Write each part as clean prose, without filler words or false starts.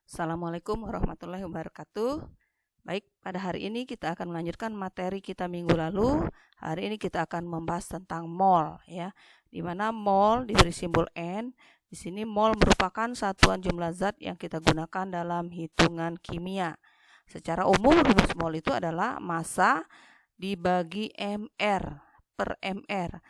Assalamualaikum warahmatullahi wabarakatuh. Baik, pada hari ini kita akan melanjutkan materi kita minggu lalu. Hari ini kita akan membahas tentang mol, ya. Di mana mol diberi simbol N. Di sini mol merupakan satuan jumlah zat yang kita gunakan dalam hitungan kimia. Secara umum rumus mol itu adalah massa dibagi mr per mr.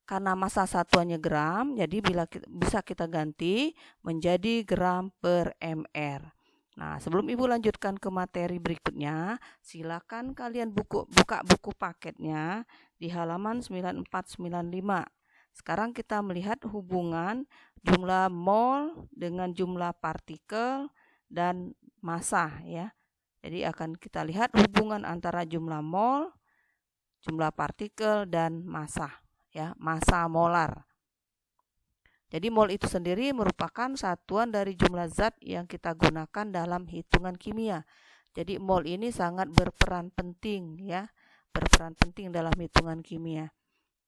Karena massa satuannya gram, jadi bisa kita ganti menjadi gram per mr. Nah, sebelum Ibu lanjutkan ke materi berikutnya, silakan kalian buka buku paketnya di halaman 9495. Sekarang kita melihat hubungan jumlah mol dengan jumlah partikel dan massa, ya. Jadi akan kita lihat hubungan antara jumlah mol, jumlah partikel dan massa. Ya, massa molar. Jadi mol itu sendiri merupakan satuan dari jumlah zat yang kita gunakan dalam hitungan kimia. Jadi mol ini sangat berperan penting, ya, berperan penting dalam hitungan kimia.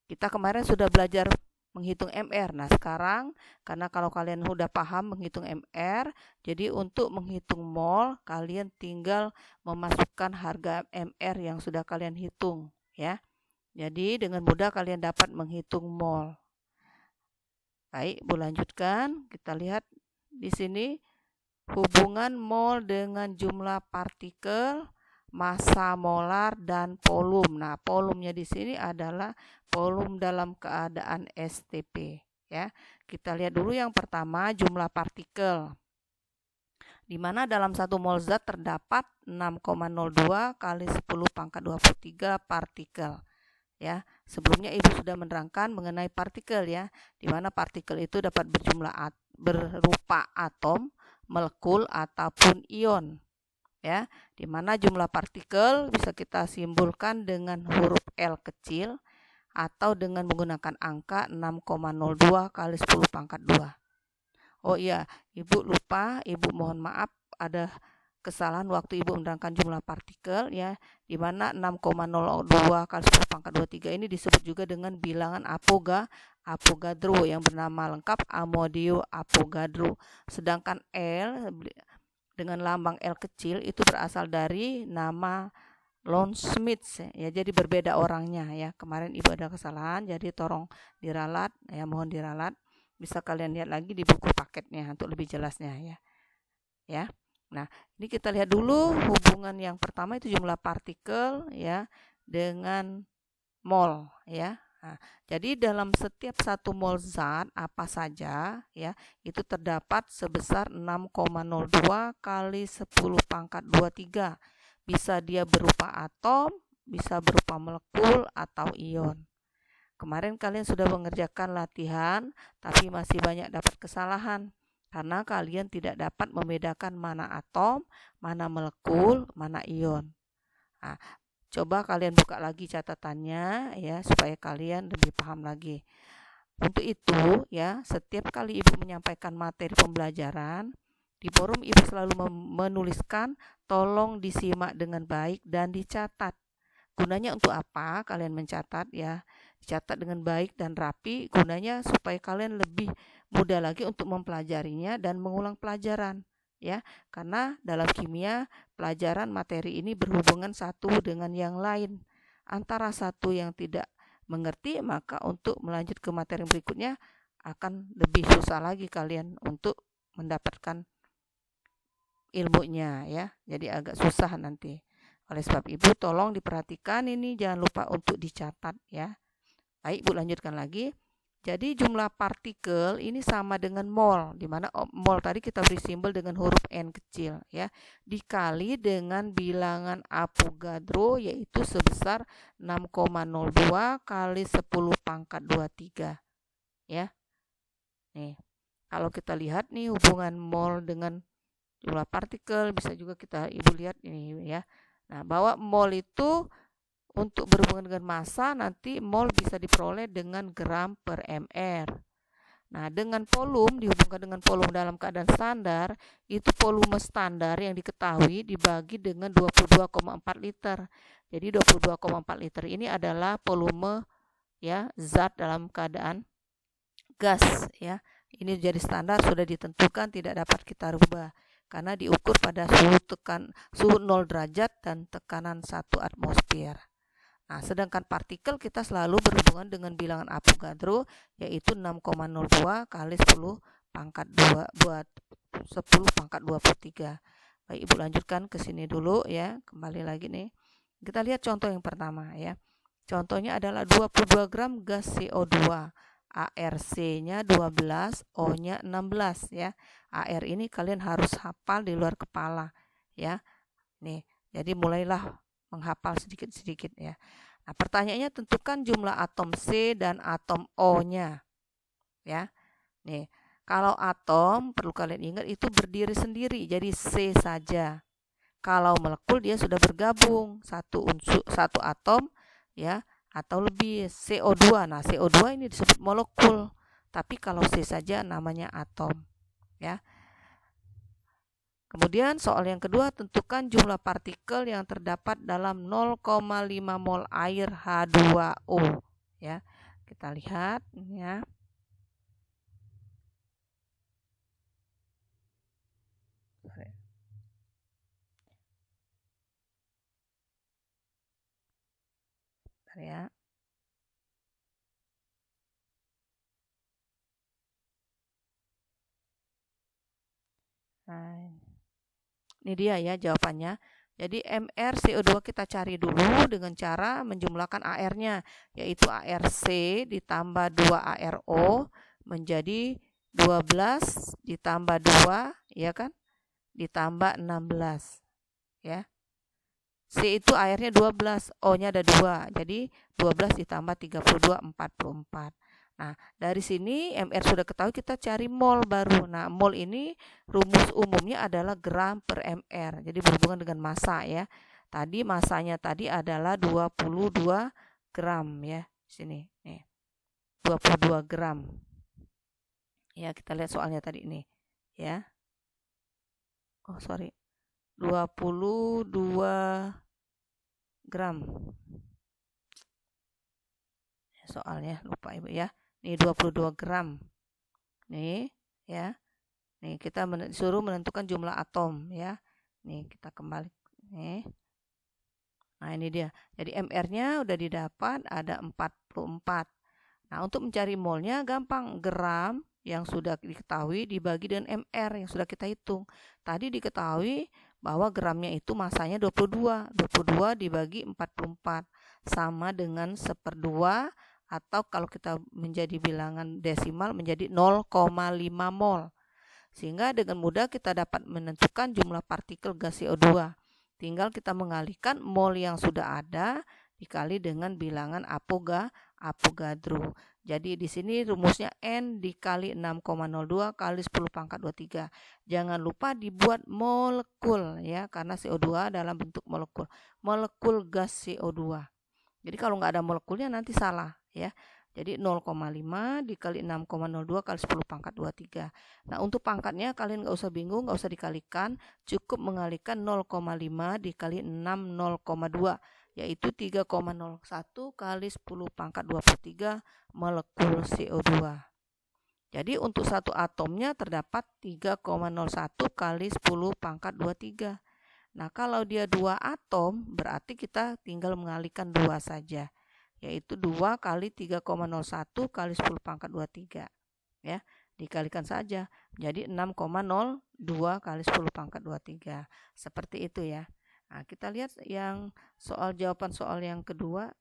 Kita kemarin sudah belajar menghitung mr. Nah, sekarang karena kalau kalian sudah paham menghitung mr, jadi untuk menghitung mol kalian tinggal memasukkan harga mr yang sudah kalian hitung, ya. Jadi dengan mudah kalian dapat menghitung mol. Baik, Bu lanjutkan. Kita lihat di sini hubungan mol dengan jumlah partikel, massa molar dan volum. Nah, volumenya di sini adalah volum dalam keadaan STP, ya. Kita lihat dulu yang pertama jumlah partikel. Di mana dalam 1 mol zat terdapat 6,02 kali 10 pangkat 23 partikel. Ya, sebelumnya Ibu sudah menerangkan mengenai partikel, ya, di mana partikel itu dapat berupa atom, molekul ataupun ion, ya, di mana jumlah partikel bisa kita simbolkan dengan huruf L kecil atau dengan menggunakan angka 6,02 kali 10 pangkat 2. Oh iya, Ibu lupa, Ibu mohon maaf ada kesalahan waktu Ibu menerangkan jumlah partikel, ya, di mana 6,02 kali 10 pangkat 23 ini disebut juga dengan bilangan Avogadro yang bernama lengkap Amadeo Avogadro. Sedangkan L dengan lambang L kecil itu berasal dari nama Lon Smith, ya, jadi berbeda orangnya, ya. Kemarin Ibu ada kesalahan, jadi tolong diralat, ya, mohon diralat. Bisa kalian lihat lagi di buku paketnya untuk lebih jelasnya, ya. Ya. Nah, ini kita lihat dulu hubungan yang pertama itu jumlah partikel, ya, dengan mol, ya. Nah, jadi dalam setiap 1 mol zat apa saja, ya, itu terdapat sebesar 6,02 kali 10 pangkat 23. Bisa dia berupa atom, bisa berupa molekul atau ion. Kemarin kalian sudah mengerjakan latihan, tapi masih banyak dapat kesalahan. Karena kalian tidak dapat membedakan mana atom, mana molekul, mana ion. Nah, coba kalian buka lagi catatannya, ya, supaya kalian lebih paham lagi. Untuk itu, ya, setiap kali Ibu menyampaikan materi pembelajaran, di forum Ibu selalu menuliskan tolong disimak dengan baik dan dicatat. Gunanya untuk apa kalian mencatat, ya? Dicatat dengan baik dan rapi, gunanya supaya kalian lebih mudah lagi untuk mempelajarinya dan mengulang pelajaran, ya. Karena dalam kimia pelajaran materi ini berhubungan satu dengan yang lain. Antara satu yang tidak mengerti, maka untuk melanjut ke materi berikutnya akan lebih susah lagi kalian untuk mendapatkan ilmunya, ya. Jadi agak susah nanti. Oleh sebab Ibu tolong diperhatikan ini, jangan lupa untuk dicatat, ya. Baik, Ibu lanjutkan lagi. Jadi jumlah partikel ini sama dengan mol, di mana mol tadi kita beri simbol dengan huruf N kecil, ya, dikali dengan bilangan Avogadro yaitu sebesar 6,02 kali 10 pangkat 23, ya. Nih, kalau kita lihat nih hubungan mol dengan jumlah partikel, bisa juga Ibu lihat ini, ya. Nah, bahwa mol itu untuk berhubungan dengan massa, nanti mol bisa diperoleh dengan gram per mr. Nah, dengan volume, dihubungkan dengan volume dalam keadaan standar, itu volume standar yang diketahui dibagi dengan 22,4 liter. Jadi 22,4 liter ini adalah volume, ya, zat dalam keadaan gas, ya. Ini jadi standar, sudah ditentukan, tidak dapat kita rubah. karena diukur pada suhu 0 derajat dan tekanan 1 atmosfer. Nah, sedangkan partikel kita selalu berhubungan dengan bilangan Avogadro, yaitu 6,02 kali 10 pangkat 2 buat 10 pangkat 23. Baik, Ibu lanjutkan ke sini dulu ya. Kembali lagi nih. Kita lihat contoh yang pertama ya. Contohnya adalah 22 gram gas CO2. ARC-nya 12, O-nya 16 ya. AR ini kalian harus hafal di luar kepala ya. Nih, jadi mulailah menghafal sedikit-sedikit ya. Nah, pertanyaannya tentukan jumlah atom C dan atom O-nya. Ya. Nih, kalau atom perlu kalian ingat itu berdiri sendiri, jadi C saja. Kalau molekul dia sudah bergabung, satu atom ya atau lebih, CO2. Nah, CO2 ini disebut molekul. Tapi kalau C saja namanya atom, ya. Kemudian soal yang kedua, tentukan jumlah partikel yang terdapat dalam 0,5 mol air H2O. Ya, kita lihat ya. Bentar ya. Nah, ini dia ya jawabannya. Jadi MR CO2 kita cari dulu dengan cara menjumlahkan AR-nya, yaitu ARC ditambah 2ARO menjadi 12 ditambah 2, ya kan? Ditambah 16. Ya. C itu airnya 12, O-nya ada 2. Jadi 12 ditambah 32, 44. Nah, dari sini MR sudah ketahui, kita cari mol baru. Nah, mol ini rumus umumnya adalah gram per MR. Jadi berhubungan dengan massa ya. Tadi massanya tadi adalah 22 gram ya. Sini nih. 22 gram. Ya, kita lihat soalnya tadi ini ya. Oh, sorry. 22 gram. Soalnya lupa Ibu ya. Nih 22 gram. Nih ya. Nih kita disuruh menentukan jumlah atom ya. Nih kita kembali. Nih. Nah, ini dia. Jadi MR-nya udah didapat, ada 44. Nah, untuk mencari molnya gampang. Gram yang sudah diketahui dibagi dengan MR yang sudah kita hitung. Tadi diketahui bahwa gramnya itu masanya 22. 22 dibagi 44 sama dengan 1/2, atau kalau kita menjadi bilangan desimal menjadi 0,5 mol. Sehingga dengan mudah kita dapat menentukan jumlah partikel gas CO2. Tinggal kita mengalihkan mol yang sudah ada dikali dengan bilangan Avogadro. Jadi di sini rumusnya N dikali 6,02 kali 10 pangkat 23. Jangan lupa dibuat molekul ya, karena CO2 dalam bentuk molekul. Molekul gas CO2. Jadi kalau nggak ada molekulnya nanti salah ya. Jadi 0,5 dikali 6,02 kali 10 pangkat 23. Nah, untuk pangkatnya kalian nggak usah bingung, nggak usah dikalikan. Cukup mengalihkan 0,5 dikali 6 0,2. Yaitu 3,01 kali 10 pangkat 23 molekul CO2. Jadi untuk satu atomnya terdapat 3,01 kali 10 pangkat 23. Nah, kalau dia 2 atom, berarti kita tinggal mengalihkan 2 saja, yaitu 2 kali 3,01 kali 10 pangkat 23. Ya, dikalikan saja menjadi 6,02 kali 10 pangkat 23. Seperti itu ya. Nah, kita lihat yang jawaban soal yang kedua.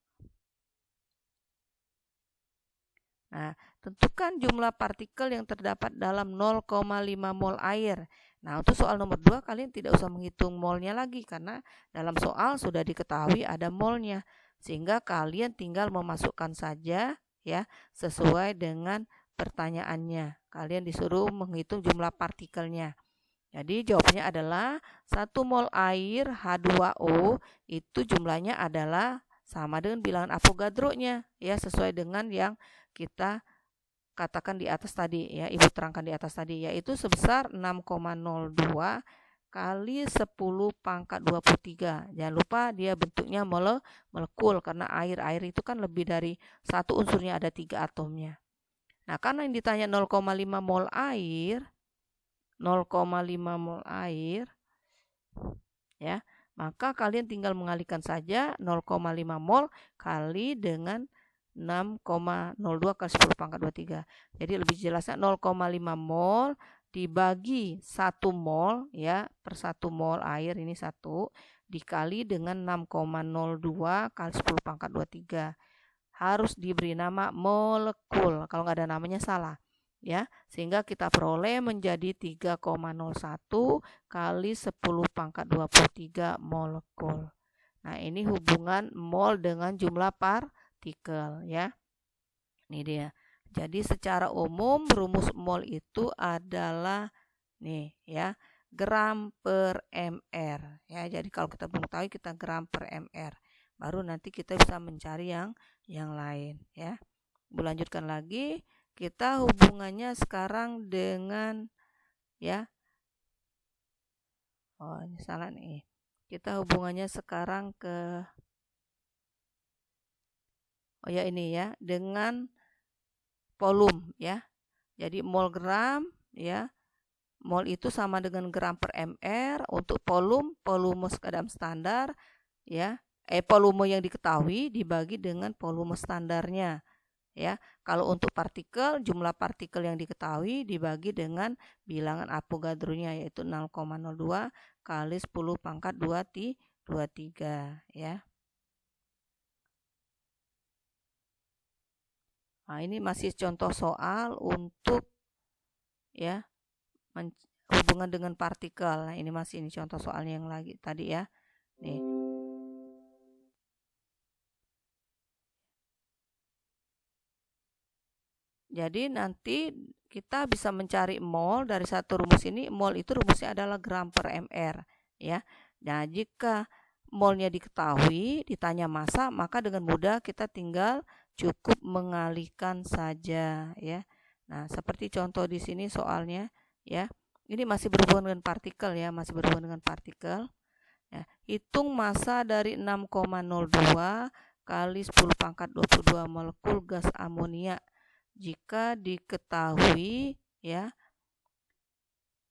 Nah, tentukan jumlah partikel yang terdapat dalam 0,5 mol air. Nah, untuk soal nomor 2 kalian tidak usah menghitung molnya lagi karena dalam soal sudah diketahui ada molnya. Sehingga kalian tinggal memasukkan saja ya sesuai dengan pertanyaannya. Kalian disuruh menghitung jumlah partikelnya. Jadi jawabannya adalah 1 mol air H2O itu jumlahnya adalah sama dengan bilangan Avogadro-nya ya, sesuai dengan yang kita katakan di atas tadi ya, Ibu terangkan di atas tadi, yaitu sebesar 6,02 kali 10 pangkat 23. Jangan lupa dia bentuknya molekul karena air itu kan lebih dari satu unsurnya, ada 3 atomnya. Nah, karena yang ditanya 0,5 mol air, 0,5 mol air, ya, maka kalian tinggal mengalihkan saja 0,5 mol kali dengan 6,02 kali 10 pangkat 23. Jadi lebih jelasnya 0,5 mol dibagi 1 mol, ya, per 1 mol air ini 1 dikali dengan 6,02 kali 10 pangkat 23. Harus diberi nama molekul. Kalau nggak ada namanya salah, ya, sehingga kita peroleh menjadi 3,01 kali 10 pangkat 23 molekul. Nah, ini hubungan mol dengan jumlah partikel, ya. Ini dia. Jadi secara umum rumus mol itu adalah nih, ya, gram per mr, ya. Jadi kalau kita mengetahui kita gram per mr, baru nanti kita bisa mencari yang lain, ya. Lanjutkan lagi, kita hubungannya sekarang dengan, ya, oh ini salah nih, kita hubungannya sekarang ke, oh ya ini ya, dengan volume, ya. Jadi mol gram, ya, mol itu sama dengan gram per mr. Untuk volume kadar standar, ya, volume yang diketahui dibagi dengan volume standarnya, ya. Kalau untuk partikel, jumlah partikel yang diketahui dibagi dengan bilangan Avogadro-nya, yaitu 0,02 kali 10 pangkat 23, ya. Nah, ini masih contoh soal untuk, ya, hubungan dengan partikel. Nah, ini masih contoh soalnya yang lagi tadi, ya. Nih. Jadi nanti kita bisa mencari mol dari satu rumus ini. Mol itu rumusnya adalah gram per mr, ya. Nah, jika molnya diketahui, ditanya massa, maka dengan mudah kita tinggal cukup mengalihkan saja, ya. Nah, seperti contoh di sini soalnya, ya. Ini masih berhubungan dengan partikel, ya, masih berhubungan dengan partikel. Ya, hitung massa dari 6,02 kali 10 pangkat 22 molekul gas amonia jika diketahui, ya,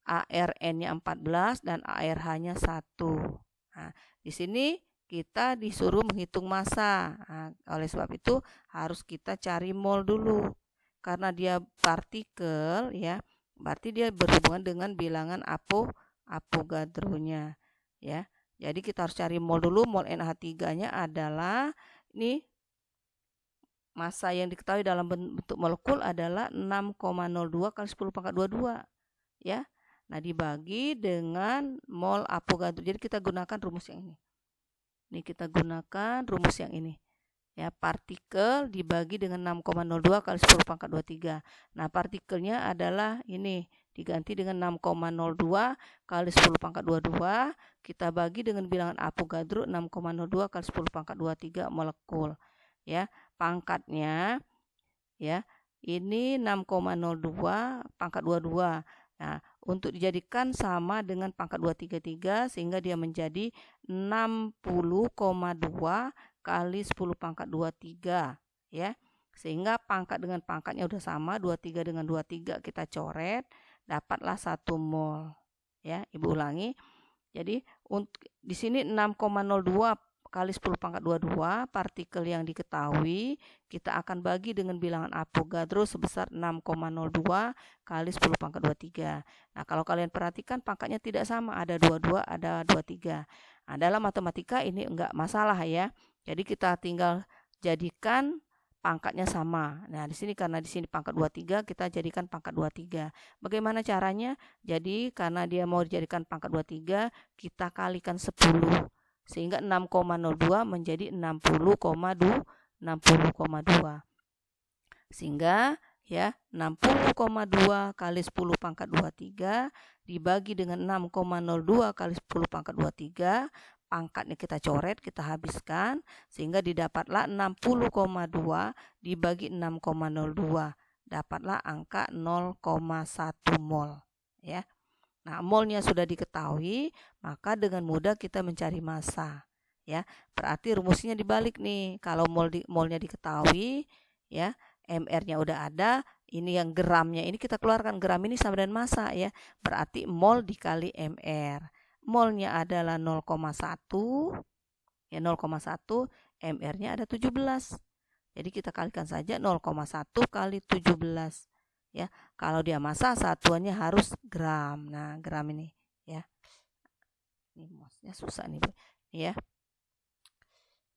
ARN-nya 14 dan ARH-nya 1. Nah, di sini kita disuruh menghitung massa. Nah, oleh sebab itu harus kita cari mol dulu. Karena dia partikel, ya, berarti dia berhubungan dengan bilangan Avogadro-nya, ya. Jadi kita harus cari mol dulu. Mol NH3-nya adalah ini, massa yang diketahui dalam bentuk molekul adalah 6,02 kali 10 pangkat 22, ya. Nah, dibagi dengan mol Avogadro. Jadi kita gunakan rumus yang ini. Ini kita gunakan rumus yang ini, ya. Partikel dibagi dengan 6,02 kali 10 pangkat 23. Nah, partikelnya adalah ini, diganti dengan 6,02 kali 10 pangkat 22. Kita bagi dengan bilangan Avogadro 6,02 kali 10 pangkat 23 molekul, ya. Pangkatnya, ya, ini 6,02 pangkat 22. Nah, untuk dijadikan sama dengan pangkat 233 sehingga dia menjadi 60,2 kali 10 pangkat 23, ya. Sehingga pangkat dengan pangkatnya udah sama, 23 dengan 23 kita coret, dapatlah 1 mol, ya. Ibu ulangi. Jadi untuk di sini 6,02 kali 10 pangkat 22 partikel yang diketahui kita akan bagi dengan bilangan Avogadro sebesar 6,02 kali 10 pangkat 23. Nah, kalau kalian perhatikan pangkatnya tidak sama, ada 22, ada 23. Nah, dalam matematika ini enggak masalah, ya. Jadi kita tinggal jadikan pangkatnya sama. Nah, di sini karena di sini pangkat 23, kita jadikan pangkat 23. Bagaimana caranya? Jadi karena dia mau dijadikan pangkat 23, kita kalikan 10. Sehingga 6,02 menjadi 60,2. Sehingga, ya, 60,2 kali 10 pangkat 23 dibagi dengan 6,02 kali 10 pangkat 23. Pangkatnya kita coret, kita habiskan, sehingga didapatlah 60,2 dibagi 6,02. Dapatlah angka 0,1 mol, ya. Nah, molnya sudah diketahui, maka dengan mudah kita mencari massa, ya. Berarti rumusnya dibalik nih. Kalau molnya diketahui, ya, MR-nya udah ada, ini yang gramnya ini kita keluarkan, gram ini sama dengan massa ya. Berarti mol dikali mR. Molnya adalah 0,1 ya, 0,1, mR-nya ada 17. Jadi kita kalikan saja 0,1 kali 17 ya. Kalau dia massa satuannya harus gram. Nah, gram ini ya. Ini mouse-nya susah nih, ya.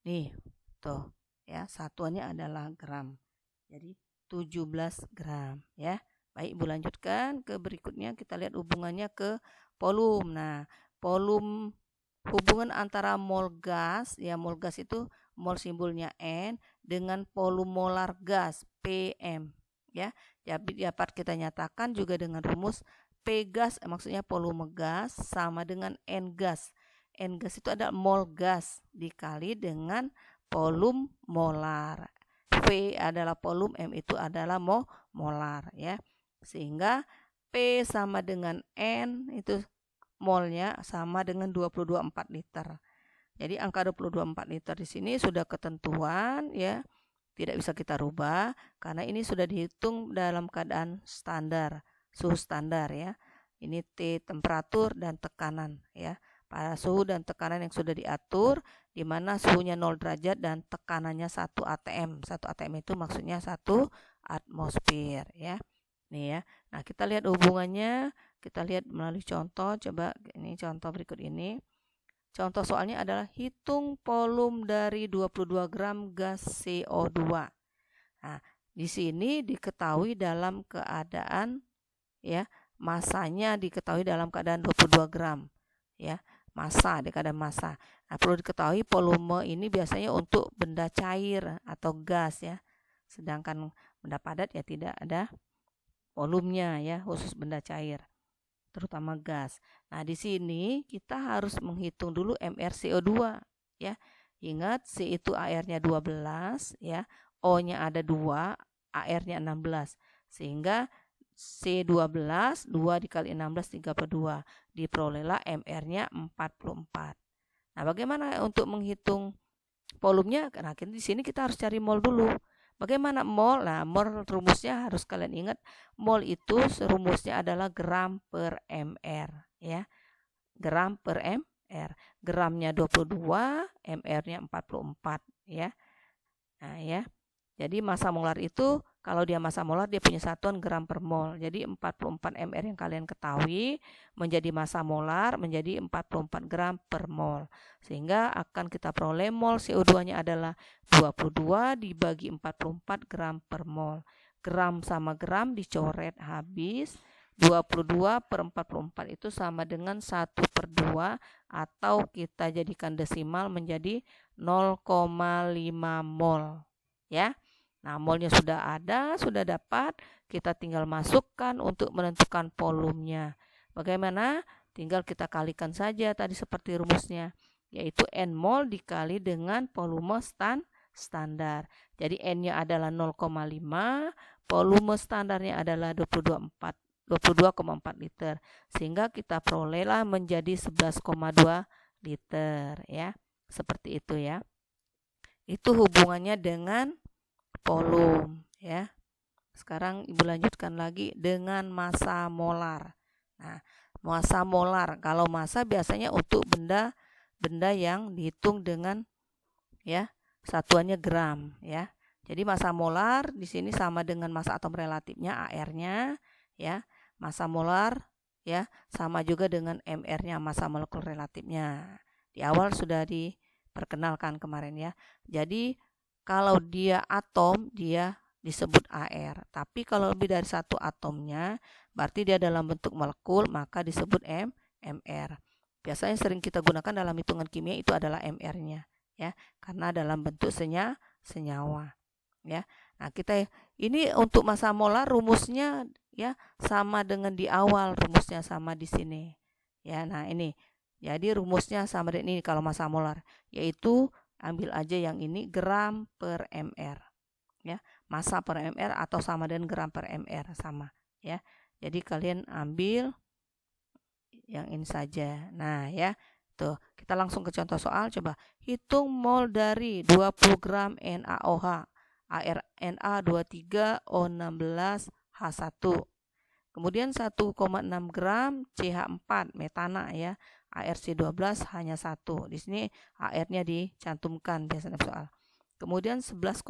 Nih, tuh ya, satuannya adalah gram. Jadi 17 gram ya. Baik, Ibu lanjutkan ke berikutnya, kita lihat hubungannya ke volume. Nah, volume hubungan antara mol gas ya, mol gas itu mol simbolnya N dengan volume molar gas PM ya. Jadi dapat kita nyatakan juga dengan rumus P gas, maksudnya volume gas sama dengan N gas. N gas itu adalah mol gas dikali dengan volume molar. V adalah volume, M itu adalah molar ya. Sehingga P sama dengan N itu molnya sama dengan 22,4 liter. Jadi angka 22,4 liter di sini sudah ketentuan ya. Tidak bisa kita rubah karena ini sudah dihitung dalam keadaan standar, suhu standar ya. Ini T temperatur dan tekanan ya. Pada suhu dan tekanan yang sudah diatur, di mana suhunya 0 derajat dan tekanannya 1 atm. 1 atm itu maksudnya 1 atmosfer ya. Nih ya. Nah, kita lihat hubungannya, kita lihat melalui contoh. Coba ini contoh berikut ini. Contoh soalnya adalah hitung volume dari 22 gram gas CO2. Nah, di sini diketahui dalam keadaan ya, massanya diketahui dalam keadaan 22 gram ya, massa di keadaan massa. Nah, perlu diketahui volume ini biasanya untuk benda cair atau gas ya. Sedangkan benda padat ya tidak ada volumenya ya, khusus benda cair, terutama gas. Nah, di sini kita harus menghitung dulu mrCO2 ya. Ingat, C itu AR-nya 12 ya, O-nya ada 2, AR-nya 16. Sehingga C12, 2 dikali 16, 32. Diperolehlah MR-nya 44. Nah, bagaimana untuk menghitung volumenya? Nah, di sini kita harus cari mol dulu. Bagaimana mol? Nah, mol rumusnya harus kalian ingat. Mol itu rumusnya adalah gram per mr ya. Gram per mr. Gramnya 22, mr-nya 44 ya. Nah, ya. Jadi massa molar itu kalau dia massa molar dia punya satuan gram per mol. Jadi 44 mr yang kalian ketahui menjadi massa molar menjadi 44 gram per mol. Sehingga akan kita peroleh mol CO2-nya adalah 22 dibagi 44 gram per mol. Gram sama gram dicoret habis. 22 per 44 itu sama dengan 1/2 atau kita jadikan desimal menjadi 0,5 mol. Ya. Nah, molnya sudah ada, sudah dapat, kita tinggal masukkan untuk menentukan volumenya. Bagaimana? Tinggal kita kalikan saja tadi seperti rumusnya, yaitu N mol dikali dengan volume standar. Jadi N-nya adalah 0,5, volume standarnya adalah 22,4 liter. Sehingga kita perolehlah menjadi 11,2 liter ya. Seperti itu ya. Itu hubungannya dengan volume ya. Sekarang Ibu lanjutkan lagi dengan massa molar. Nah, massa molar, kalau massa biasanya untuk benda yang dihitung dengan ya satuannya gram ya. Jadi massa molar di sini sama dengan massa atom relatifnya AR-nya ya. Massa molar ya sama juga dengan MR-nya, massa molekul relatifnya. Di awal sudah diperkenalkan kemarin ya. Jadi kalau dia atom, dia disebut AR. Tapi kalau lebih dari satu atomnya, berarti dia dalam bentuk molekul, maka disebut MR. Biasanya sering kita gunakan dalam hitungan kimia itu adalah MR-nya, ya, karena dalam bentuk senyawa, ya. Nah, kita ini untuk massa molar rumusnya, ya, sama dengan di awal, rumusnya sama di sini, ya. Nah, ini, jadi rumusnya sama dengan ini kalau massa molar, yaitu ambil aja yang ini gram per mr ya, massa per mr atau sama dengan gram per mr sama ya. Jadi kalian ambil yang ini saja. Nah ya, tuh kita langsung ke contoh soal. Coba hitung mol dari 20 gram NaOH ArNa23O16 H1. Kemudian 1,6 gram CH4 metana ya. ARC12 hanya 1. Di sini AR-nya dicantumkan biasanya soal. Kemudian 11,6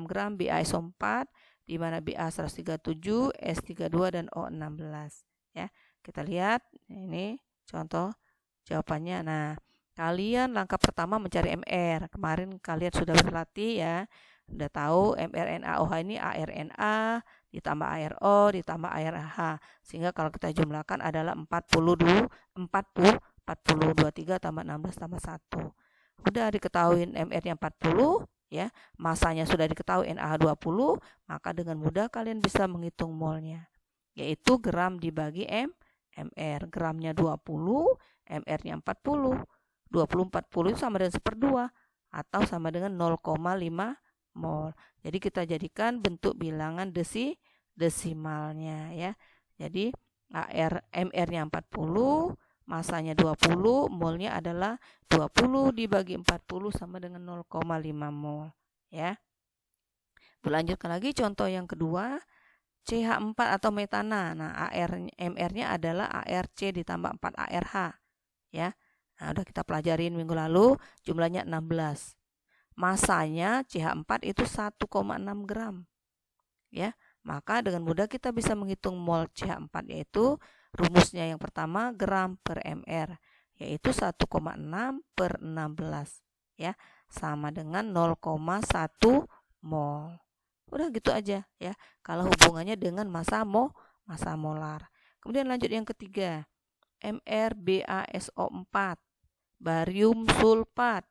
gram BaSO4 di mana Ba 137, S32 dan O16 ya. Kita lihat ini contoh jawabannya. Nah, kalian langkah pertama mencari MR. Kemarin kalian sudah berlatih ya. Sudah tahu mRNA-OH ini ARNA ditambah ARO ditambah ARH. Sehingga kalau kita jumlahkan adalah 23 tambah 16 tambah 1. Sudah diketahui MR-nya 40 ya. Masanya sudah diketahui NaH20, maka dengan mudah kalian bisa menghitung molnya. Yaitu gram dibagi MR. Gramnya 20, MR-nya 40. 20/40 itu sama dengan 1/2 atau sama dengan 0,5 mol. Jadi kita jadikan bentuk bilangan desimalnya ya. Jadi MR-nya 40, masanya 20, molnya adalah 20 dibagi 40 sama dengan 0,5 mol ya. Berlanjutkan lagi contoh yang kedua, CH4 atau metana. Nah, MR-nya adalah ARC ditambah 4 ARH ya. Nah, udah kita pelajarin minggu lalu, jumlahnya 16. Masanya CH4 itu 1,6 gram. Ya, maka dengan mudah kita bisa menghitung mol CH4 yaitu rumusnya yang pertama gram per mr yaitu 1,6 per 16 ya, sama dengan 0,1 mol. Udah gitu aja ya. Kalau hubungannya dengan massa molar. Kemudian lanjut yang ketiga. MrBaSO4 barium sulfat.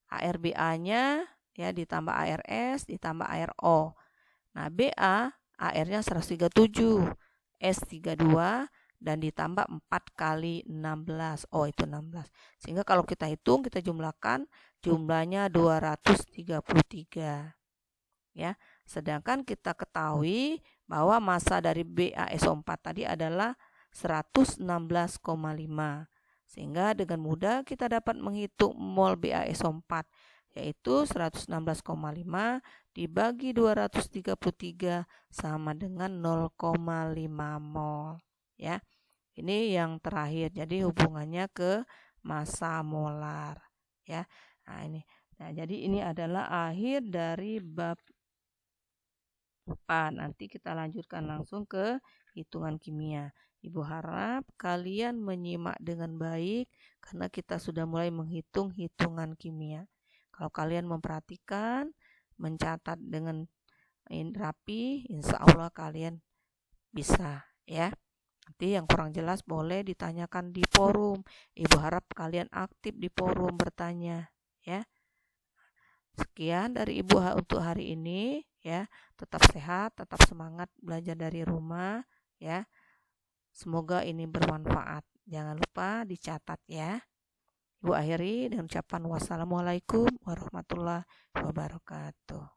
ArBa-nya ya ditambah ARS ditambah ARO. Nah, Ba AR-nya 137, S32 dan ditambah 4 kali 16. Oh, itu 16. Sehingga kalau kita hitung, kita jumlahkan jumlahnya 233. Ya. Sedangkan kita ketahui bahwa massa dari BaSO4 tadi adalah 116,5. Sehingga dengan mudah kita dapat menghitung mol BaSO4 yaitu 116,5 dibagi 233 sama dengan 0,5 mol ya. Ini yang terakhir. Jadi hubungannya ke massa molar ya. Nah, ini. Nah, jadi ini adalah akhir dari bab 4. Nanti kita lanjutkan langsung ke hitungan kimia. Ibu harap kalian menyimak dengan baik karena kita sudah mulai menghitung hitungan kimia. Kalau kalian memperhatikan, mencatat dengan rapi, insya Allah kalian bisa ya. Nanti yang kurang jelas boleh ditanyakan di forum. Ibu harap kalian aktif di forum bertanya ya. Sekian dari Ibu untuk hari ini ya. Tetap sehat, tetap semangat belajar dari rumah ya. Semoga ini bermanfaat. Jangan lupa dicatat ya. Ibu akhiri dengan ucapan wassalamualaikum warahmatullahi wabarakatuh.